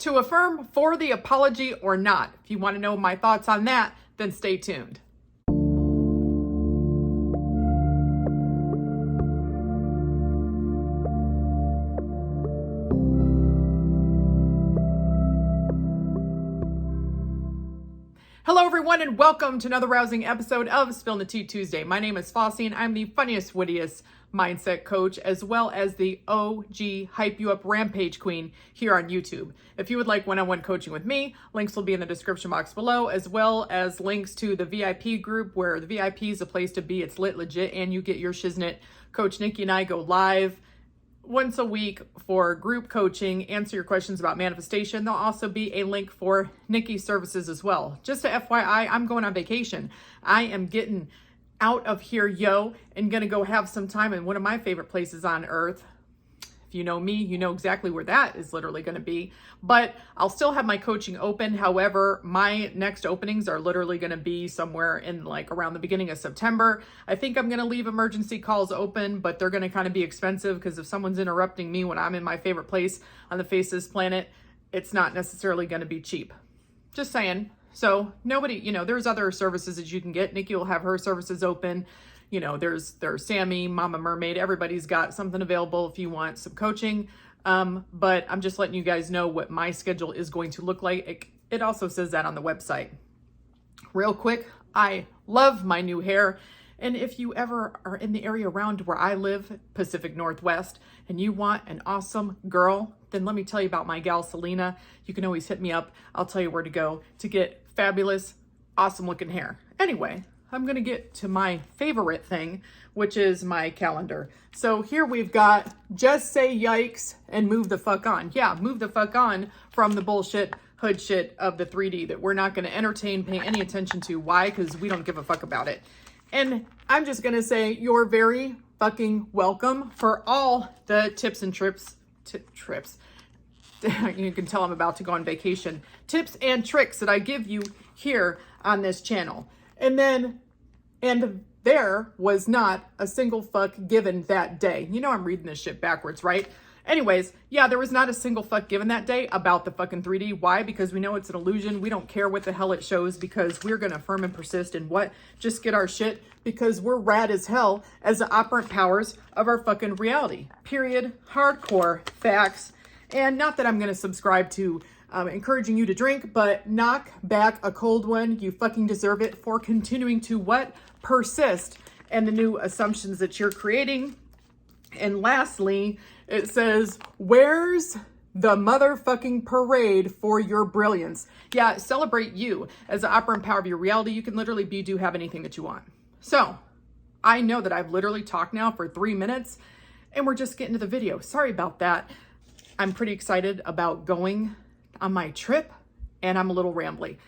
To affirm for the apology or not? If you want to know my thoughts on that, then stay tuned. Hello everyone and welcome to another rousing episode of Spill the Tea Tuesday. My name is Flossie and I'm the funniest, wittiest mindset coach as well as the OG Hype You Up Rampage Queen here on YouTube. If you would like one-on-one coaching with me, links will be in the description box below, as well as links to the VIP group where the VIP is a place to be. It's lit, legit, and you get your shiznit. Coach Nikki and I go live once a week for group coaching, answer your questions about manifestation. There'll also be a link for Nikki's services as well. Just a FYI, I'm going on vacation. I am getting out of here, and gonna go have some time in one of my favorite places on earth. If you know me, you know exactly where that is literally gonna be. But I'll still have my coaching open. However, my next openings are literally gonna be somewhere in like around the beginning of September. I think I'm gonna leave emergency calls open, but they're gonna kind of be expensive because if someone's interrupting me when I'm in my favorite place on the face of this planet, it's not necessarily gonna be cheap. Just saying. So nobody, there's other services that you can get. Nikki will have her services open. There's Sammy, Mama Mermaid, everybody's got something available if you want some coaching. But I'm just letting you guys know what my schedule is going to look like. It also says that on the website. Real quick, I love my new hair. And if you ever are in the area around where I live, Pacific Northwest, and you want an awesome girl, then let me tell you about my gal, Selena. You can always hit me up. I'll tell you where to go to get fabulous, awesome looking hair. Anyway, I'm going to get to my favorite thing, which is my calendar. So here we've got just say yikes and move the fuck on. Yeah, move the fuck on from the bullshit hood shit of the 3D that we're not going to entertain, pay any attention to. Why? Because we don't give a fuck about it. And I'm just going to say you're very fucking welcome for all the tips and trips. You can tell I'm about to go on vacation. Tips and tricks that I give you here on this channel. And there was not a single fuck given that day. I'm reading this shit backwards, right? Anyways, yeah, there was not a single fuck given that day about the fucking 3D. Why? Because we know it's an illusion. We don't care what the hell it shows because we're going to affirm and persist in what? Just get our shit because we're rad as hell as the operant powers of our fucking reality. Period. Hardcore facts. And not that I'm going to subscribe to encouraging you to drink, but knock back a cold one. You fucking deserve it for continuing to what? Persist in the new assumptions that you're creating. And lastly, it says, where's the motherfucking parade for your brilliance? Yeah, celebrate you as the operant power of your reality. You can literally be, do, have anything that you want. So I know that I've literally talked now for 3 minutes and we're just getting to the video. Sorry about that. I'm pretty excited about going on my trip and I'm a little rambly.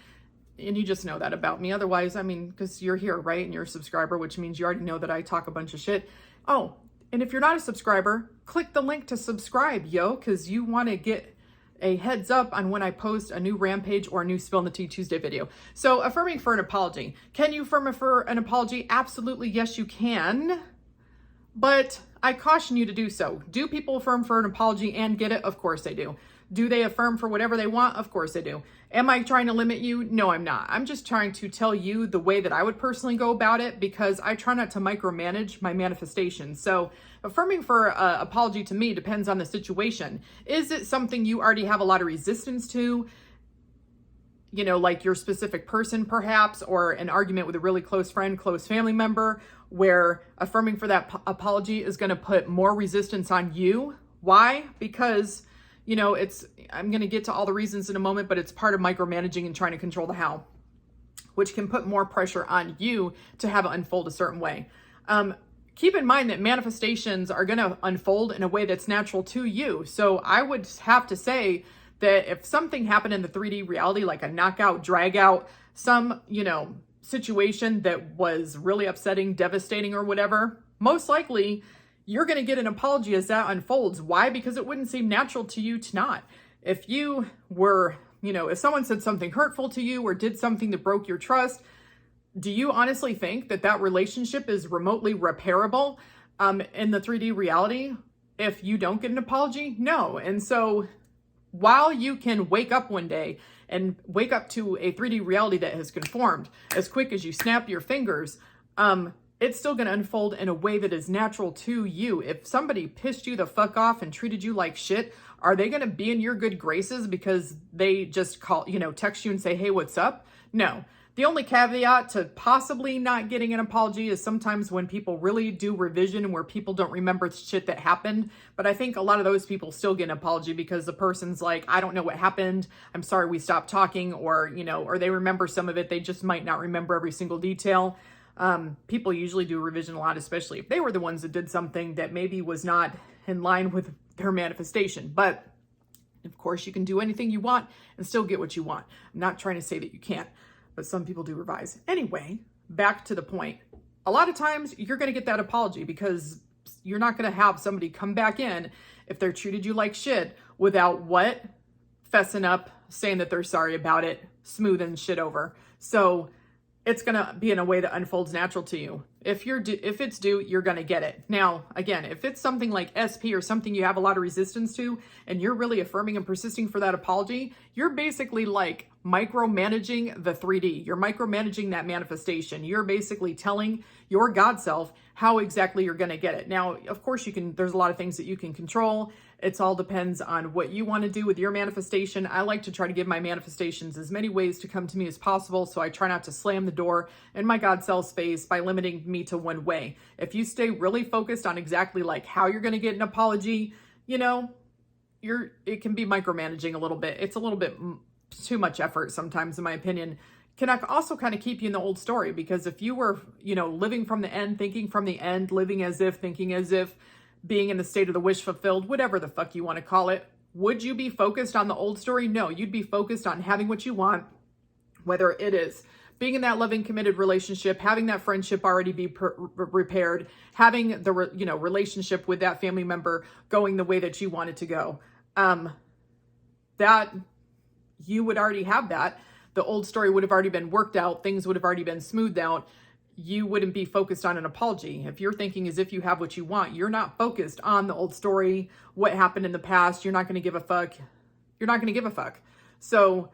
And you just know that about me. Otherwise, because you're here, right? And you're a subscriber, which means you already know that I talk a bunch of shit. Oh, and if you're not a subscriber, click the link to subscribe, because you want to get a heads up on when I post a new Rampage or a new Spill the Tea Tuesday video. So affirming for an apology. Can you affirm for an apology? Absolutely, yes, you can. But I caution you to do so. Do people affirm for an apology and get it? Of course they do. Do they affirm for whatever they want? Of course they do. Am I trying to limit you? No, I'm not. I'm just trying to tell you the way that I would personally go about it because I try not to micromanage my manifestation. So affirming for an apology to me depends on the situation. Is it something you already have a lot of resistance to? Like your specific person perhaps, or an argument with a really close friend, close family member, where affirming for that apology is going to put more resistance on you. Why? Because I'm going to get to all the reasons in a moment, but it's part of micromanaging and trying to control the how, which can put more pressure on you to have it unfold a certain way. Keep in mind that manifestations are going to unfold in a way that's natural to you. So I would have to say that if something happened in the 3D reality, like a knockout, drag out, some, situation that was really upsetting, devastating or whatever, most likely you're going to get an apology as that unfolds. Why? Because it wouldn't seem natural to you to not. If you were, if someone said something hurtful to you or did something that broke your trust, do you honestly think that that relationship is remotely repairable in the 3D reality if you don't get an apology? No. And so while you can wake up one day and wake up to a 3D reality that has conformed as quick as you snap your fingers, it's still going to unfold in a way that is natural to you. If somebody pissed you the fuck off and treated you like shit, are they going to be in your good graces because they just text you and say, hey, what's up? No. The only caveat to possibly not getting an apology is sometimes when people really do revision where people don't remember shit that happened. But I think a lot of those people still get an apology because the person's like, I don't know what happened. I'm sorry we stopped talking, or they remember some of it. They just might not remember every single detail. People usually do revision a lot, especially if they were the ones that did something that maybe was not in line with their manifestation. But of course, you can do anything you want and still get what you want. I'm not trying to say that you can't, but some people do revise. Anyway, back to the point. A lot of times you're going to get that apology because you're not going to have somebody come back in if they're treated you like shit without what? Fessing up, saying that they're sorry about it, smoothing shit over. So it's going to be in a way that unfolds natural to you. If it's due, you're going to get it. Now, again, if it's something like SP or something you have a lot of resistance to, and you're really affirming and persisting for that apology, you're basically like micromanaging the 3D. You're micromanaging that manifestation. You're basically telling your God self how exactly you're going to get it. Now, of course, there's a lot of things that you can control. It all depends on what you want to do with your manifestation. I like to try to give my manifestations as many ways to come to me as possible. So I try not to slam the door in my God self space by limiting me to one way. If you stay really focused on exactly like how you're going to get an apology, it can be micromanaging a little bit. It's a little bit too much effort sometimes, in my opinion. Can also kind of keep you in the old story, because if you were, living from the end, thinking from the end, living as if, thinking as if, being in the state of the wish fulfilled, whatever the fuck you want to call it, would you be focused on the old story? No, you'd be focused on having what you want, whether it is being in that loving, committed relationship, having that friendship already be repaired, having the relationship with that family member going the way that you want it to go. That you would already have that. The old story would have already been worked out. Things would have already been smoothed out. You wouldn't be focused on an apology. If you're thinking as if you have what you want, you're not focused on the old story, what happened in the past. You're not going to give a fuck. You're not going to give a fuck. So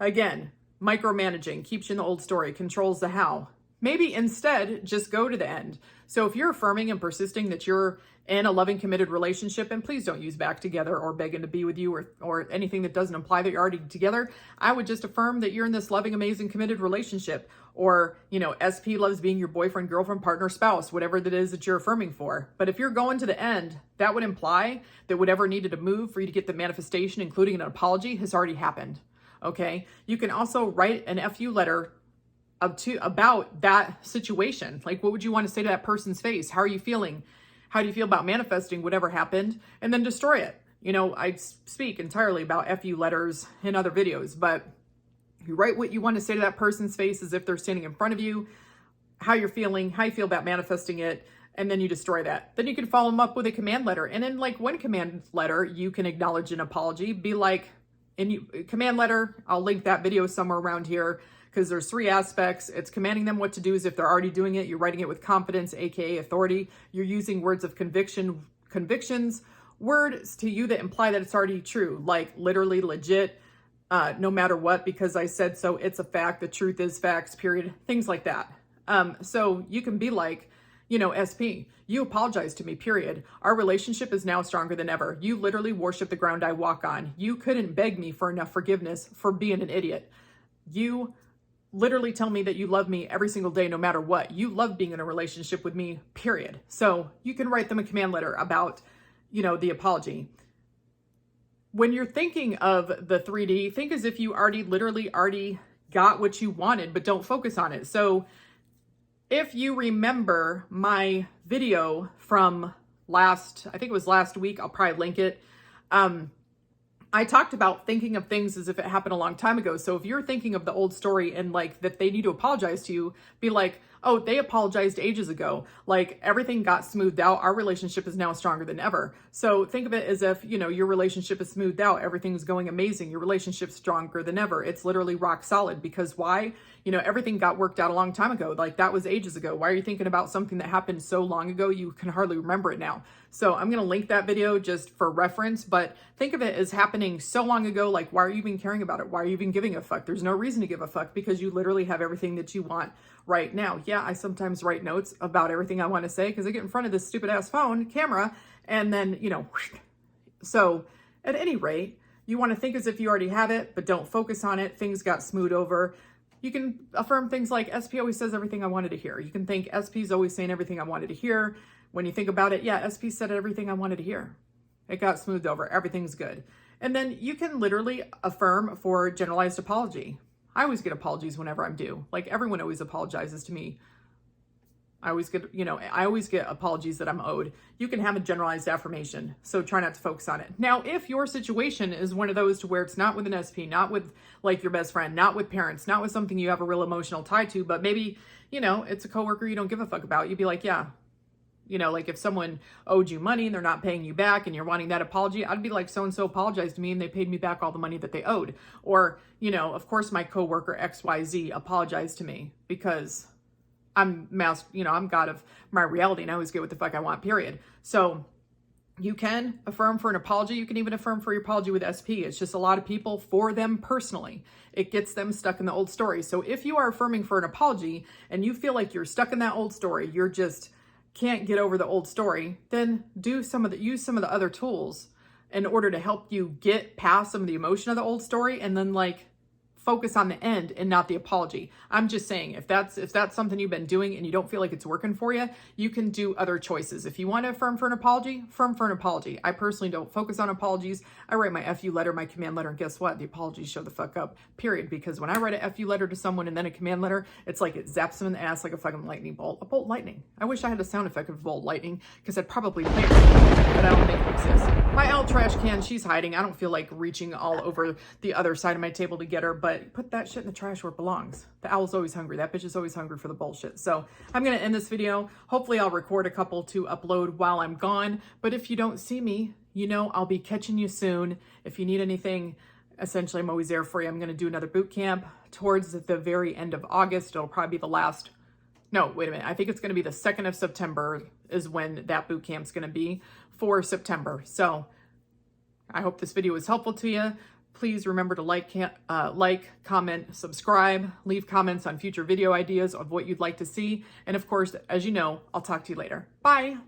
again, micromanaging keeps you in the old story, controls the how. Maybe instead just go to the end. So if you're affirming and persisting that you're in a loving, committed relationship, and please don't use back together or begging to be with you or anything that doesn't imply that you're already together, I would just affirm that you're in this loving, amazing, committed relationship. Or, SP loves being your boyfriend, girlfriend, partner, spouse, whatever that is that you're affirming for. But if you're going to the end, that would imply that whatever needed to move for you to get the manifestation, including an apology, has already happened. Okay? You can also write an FU letter about that situation. Like, what would you want to say to that person's face? How are you feeling? How do you feel about manifesting whatever happened? And then destroy it. I speak entirely about FU letters in other videos, but you write what you want to say to that person's face as if they're standing in front of you, how you're feeling, how you feel about manifesting it, and then you destroy that. Then you can follow them up with a command letter. And in like one command letter, you can acknowledge an apology, be like, command letter, I'll link that video somewhere around here, because there's 3 aspects. It's commanding them what to do as if they're already doing it. You're writing it with confidence, aka authority. You're using words of convictions, words to you that imply that it's already true, like literally, legit, no matter what, because I said so, it's a fact, the truth is facts, period, things like that. So you can be like, SP, you apologized to me, period. Our relationship is now stronger than ever. You literally worship the ground I walk on. You couldn't beg me for enough forgiveness for being an idiot. You literally tell me that you love me every single day, no matter what. You love being in a relationship with me, period. So you can write them a command letter about, the apology. When you're thinking of the 3D, think as if you already got what you wanted, but don't focus on it. So if you remember my video from I think it was last week, I'll probably link it. I talked about thinking of things as if it happened a long time ago. So if you're thinking of the old story and like that they need to apologize to you, be like, oh, they apologized ages ago. Like everything got smoothed out. Our relationship is now stronger than ever. So think of it as if, your relationship is smoothed out. Everything's going amazing. Your relationship's stronger than ever. It's literally rock solid, because why? Everything got worked out a long time ago. Like that was ages ago. Why are you thinking about something that happened so long ago? You can hardly remember it now. So I'm going to link that video just for reference, but think of it as happening so long ago. Like, why are you even caring about it? Why are you even giving a fuck? There's no reason to give a fuck because you literally have everything that you want right now. Yeah, I sometimes write notes about everything I want to say because I get in front of this stupid ass phone camera and then, you know, so at any rate, you want to think as if you already have it, but don't focus on it. Things got smoothed over. You can affirm things like SP always says everything I wanted to hear. You can think SP's always saying everything I wanted to hear. When you think about it, yeah, SP said everything I wanted to hear. It got smoothed over. Everything's good. And then you can literally affirm for generalized apology. I always get apologies whenever I'm due. Like everyone always apologizes to me. I always get apologies that I'm owed. You can have a generalized affirmation, so try not to focus on it. Now, if your situation is one of those to where it's not with an SP, not with like your best friend, not with parents, not with something you have a real emotional tie to, but maybe, you know, it's a coworker you don't give a fuck about, you'd be like, yeah, you know, like if someone owed you money and they're not paying you back and you're wanting that apology, I'd be like, so-and-so apologized to me and they paid me back all the money that they owed. Or, you know, of course my coworker XYZ apologized to me because I'm God of my reality and I always get what the fuck I want, period. So you can affirm for an apology. You can even affirm for your apology with SP. It's just a lot of people, for them personally, it gets them stuck in the old story. So if you are affirming for an apology and you feel like you're stuck in that old story, you're just can't get over the old story, then use some of the other tools in order to help you get past some of the emotion of the old story and then like focus on the end and not the apology. I'm just saying, if that's something you've been doing and you don't feel like it's working for you, you can do other choices. If you want to affirm for an apology, affirm for an apology. I personally don't focus on apologies. I write my FU letter, my command letter, and guess what? The apologies show the fuck up, period. Because when I write a FU letter to someone and then a command letter, it's like it zaps them in the ass like a fucking lightning bolt. A bolt lightning. I wish I had a sound effect of bolt lightning because I'd probably play it, but I don't think it exists. My owl trash can, she's hiding. I don't feel like reaching all over the other side of my table to get her, but put that shit in the trash where it belongs. The owl's always hungry. That bitch is always hungry for the bullshit. So I'm going to end this video. Hopefully I'll record a couple to upload while I'm gone. But if you don't see me, you know, I'll be catching you soon. If you need anything, essentially I'm always there for you. I'm going to do another boot camp towards the very end of August. It'll probably be the last. No, wait a minute. I think it's going to be the 2nd of September is when that boot camp's going to be for September. So I hope this video was helpful to you. Please remember to like, comment, subscribe, leave comments on future video ideas of what you'd like to see. And of course, as you know, I'll talk to you later. Bye.